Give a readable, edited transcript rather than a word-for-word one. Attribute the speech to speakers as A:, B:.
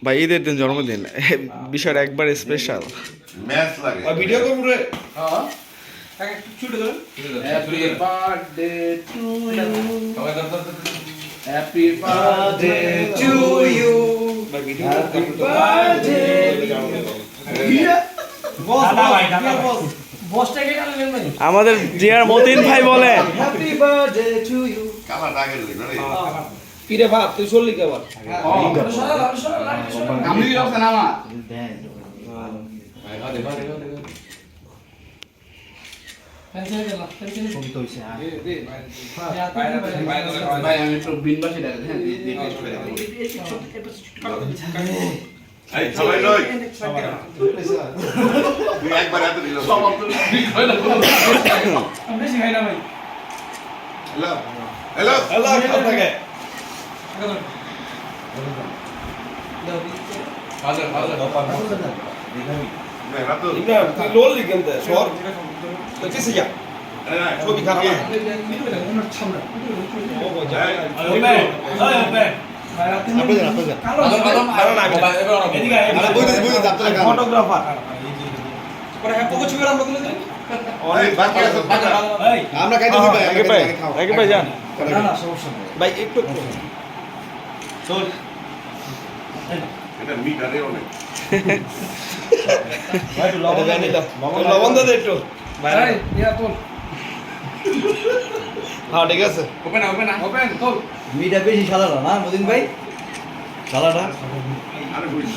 A: ভাই ঈদের দিন জন্মদিন বিষয়টা একবার স্পেশাল
B: ম্যাচ লাগে
C: ভিডিও করব রে
D: হ্যাঁ ছুটে ধরুন
C: happy birthday to you happy birthday to you happy birthday
A: আমাদের জিয়ার মতিন ভাই বলেন
C: হ্যাপি বার্থডে টু ইউ
B: কালা দাগের লই না রে
C: কিরে বাপ তুই চললি কে আবার
D: আমি কি রাখছেন আমার ভাই আমি একটু বিনবাসী ডাকে হ্যাঁ
B: এই সবাই লই তুই একবার এত দিল
D: বেশি খাই না ভাই
B: হ্যালো হ্যালো
C: আল্লাহ আপনাকে
B: না রাতো
C: ইমরা তুই লোল লিখেন দে সর তো কিসে যা ছবি খারাপ ফটোগ্রাফার
B: এই বাকি আছে
C: আমরা খাইতেছি ভাই
A: আগে ভাই যান
C: ভাই একটু
B: এটা মিট আরে অনেক
C: লবণ দে একটু
D: ভাই ইয়া তোল
C: হ্যাঁ ঠিক আছে
D: ওপেন তোল
E: মিটা বেশি সাদাটা না মদিন ভাই সাদাটা
B: আরে বুঝছ